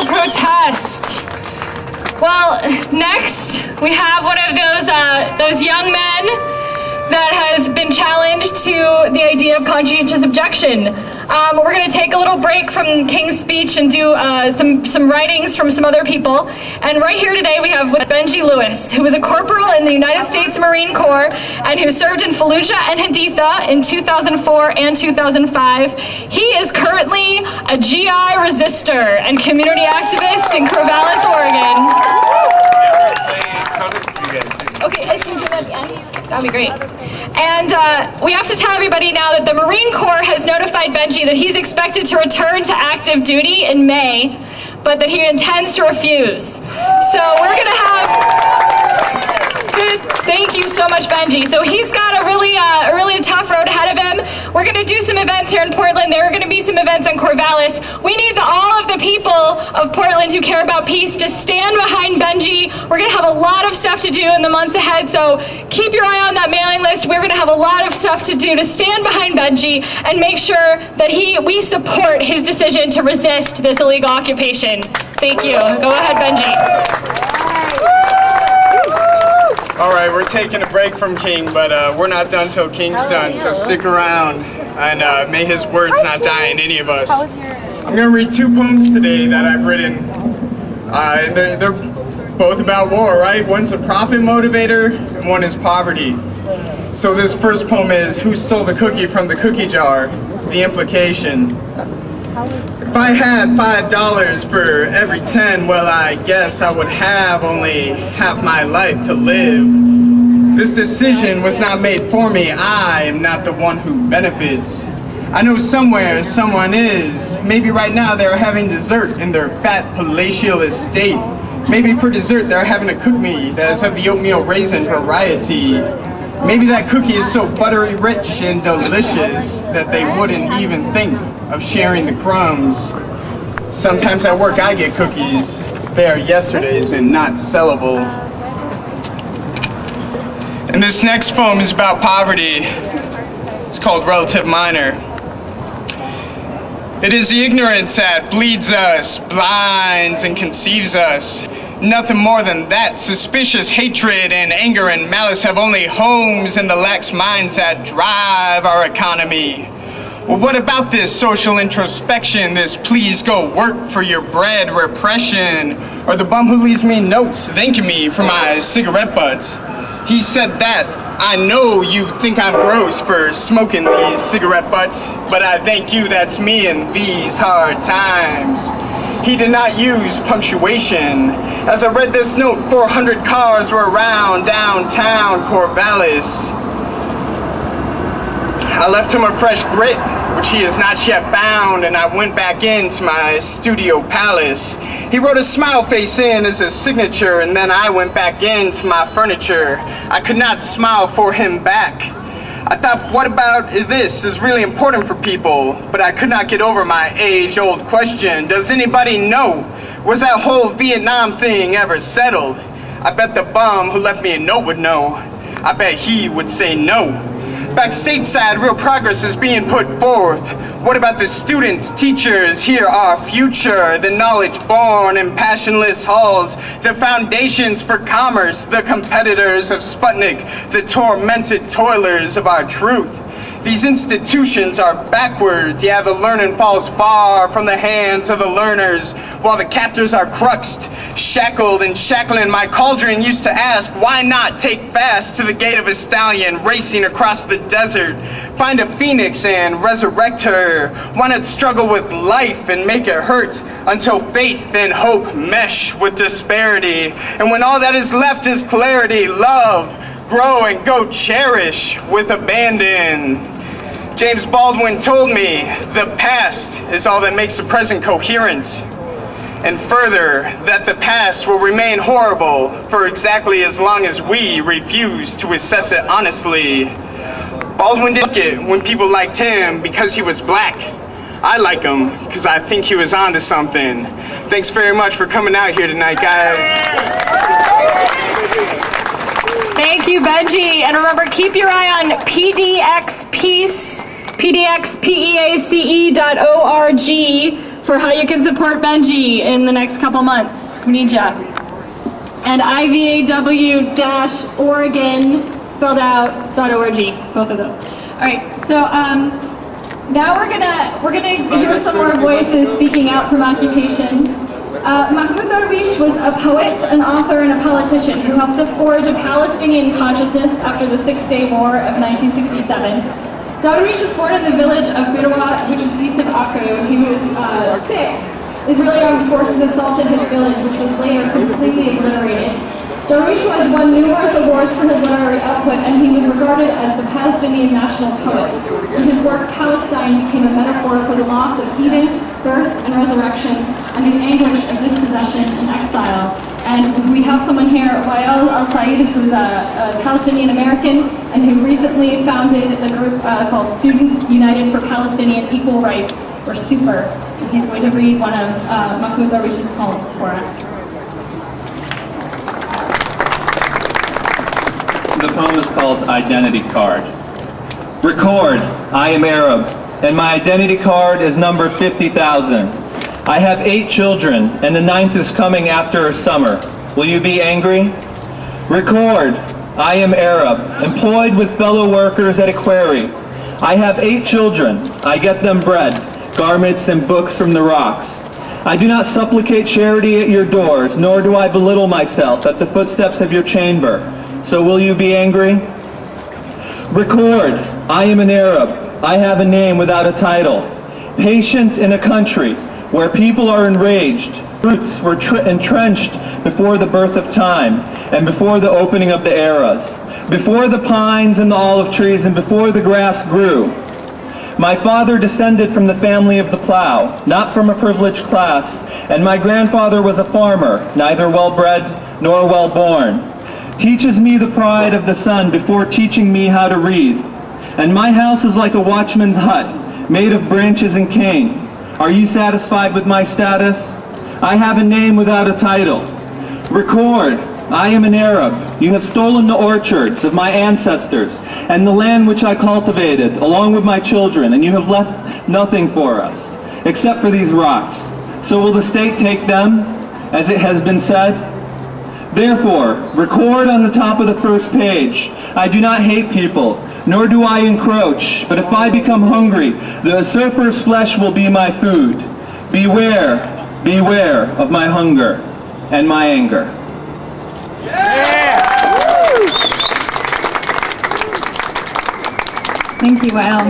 Protest. Well, next we have one of those young men that has been challenged to the idea of conscientious objection. We're going to take a little break from King's speech and do some writings from some other people. And right here today we have Benji Lewis, who was a corporal in the United States Marine Corps and who served in Fallujah and Haditha in 2004 and 2005. He is currently a GI resistor and community activist in Corvallis, Oregon. Okay, I can do that at the end. That'd be great. And we have to tell everybody now that the Marine Corps has notified Benji that he's expected to return to active duty in May, but that he intends to refuse. So we're gonna have, thank you so much, Benji. So he's got a really tough road ahead of him. We're gonna do some events here in Portland. There are gonna be some events in Corvallis. We need all of the people of Portland who care about peace to stand behind Benji. We're gonna have a lot of stuff to do in the months ahead, so keep your eye on that mailing list. We're gonna have a lot of stuff to do to stand behind Benji and make sure that we support his decision to resist this illegal occupation. Thank you. Go ahead, Benji. All right, we're taking a break from King, but we're not done till King's done, so stick around, and may his words not die in any of us. I'm going to read two poems today that I've written. They're both about war, right? One's a profit motivator, and one is poverty. So this first poem is, Who Stole the Cookie from the Cookie Jar? The implication. If I had $5 for every 10, well, I guess I would have only half my life to live. This decision was not made for me. I am not the one who benefits. I know somewhere someone is. Maybe right now they're having dessert in their fat palatial estate. Maybe for dessert they're having to cook me that is of the oatmeal raisin variety. Maybe that cookie is so buttery rich and delicious that they wouldn't even think of sharing the crumbs. Sometimes at work I get cookies. They are yesterday's and not sellable. And this next poem is about poverty. It's called Relative Minor. It is the ignorance that bleeds us, blinds and conceives us. Nothing more than that. Suspicious hatred and anger and malice have only homes in the lax minds that drive our economy. Well, what about this social introspection, this please go work for your bread repression, or the bum who leaves me notes thanking me for my cigarette butts? He said that. I know you think I'm gross for smoking these cigarette butts, but I thank you, that's me in these hard times. He did not use punctuation. As I read this note, 400 cars were around downtown Corvallis. I left him a fresh grit, which he has not yet found, and I went back into my studio palace. He wrote a smile face in as a signature, and then I went back into my furniture. I could not smile for him back. I thought, what about this is really important for people, but I could not get over my age-old question. Does anybody know? Was that whole Vietnam thing ever settled? I bet the bum who left me a note would know. I bet he would say no. Back stateside, real progress is being put forth. What about the students, teachers, here our future, the knowledge born in passionless halls, the foundations for commerce, the competitors of Sputnik, the tormented toilers of our truth. These institutions are backwards, yeah, the learning falls far from the hands of the learners, while the captors are cruxed, shackled and shackling. My cauldron used to ask, why not take fast to the gate of a stallion racing across the desert? Find a phoenix and resurrect her. Why not struggle with life and make it hurt until faith and hope mesh with disparity? And when all that is left is clarity, love, grow and go cherish with abandon. James Baldwin told me the past is all that makes the present coherent, and further, that the past will remain horrible for exactly as long as we refuse to assess it honestly. Baldwin didn't like it when people liked him because he was black. I like him because I think he was onto something. Thanks very much for coming out here tonight, guys. Thank you, Benji. And remember, keep your eye on PDXPeace.org for how you can support Benji in the next couple months. We need ya. And IVAW-Oregon, spelled out, .org, both of those. All right, so now we're gonna hear some more voices speaking out from occupation. Mahmoud Darwish was a poet, an author, and a politician who helped to forge a Palestinian consciousness after the Six-Day War of 1967. Darwish was born in the village of Birwa, which was east of Akko. When he was 6, Israeli armed forces assaulted his village, which was later completely obliterated. Darwish has won numerous awards for his literary output, and he was regarded as the Palestinian national poet. In his work, Palestine became a metaphor for the loss of Eden, birth, and resurrection, and the anguish of dispossession and exile. And we have someone here, Wael Al-Said, who's a Palestinian American, and who recently founded the group called Students United for Palestinian Equal Rights, or SUPER. And he's going to read one of Mahmoud Darwish's poems for us. The poem is called Identity Card. Record, I am Arab, and my identity card is number 50,000. I have 8 children, and the 9th is coming after summer. Will you be angry? Record, I am Arab, employed with fellow workers at a quarry. I have 8 children. I get them bread, garments, and books from the rocks. I do not supplicate charity at your doors, nor do I belittle myself at the footsteps of your chamber. So will you be angry? Record, I am an Arab. I have a name without a title. Patient in a country where people are enraged. Roots were entrenched before the birth of time and before the opening of the eras. Before the pines and the olive trees and before the grass grew. My father descended from the family of the plow, not from a privileged class, and my grandfather was a farmer, neither well-bred nor well-born. Teaches me the pride of the sun before teaching me how to read. And my house is like a watchman's hut, made of branches and cane. Are you satisfied with my status? I have a name without a title. Record, I am an Arab. You have stolen the orchards of my ancestors and the land which I cultivated, along with my children, and you have left nothing for us, except for these rocks. So will the state take them, as it has been said? Therefore, record on the top of the first page, I do not hate people, nor do I encroach, but if I become hungry, the usurper's flesh will be my food. Beware, beware of my hunger and my anger. Yeah! Thank you, Wael.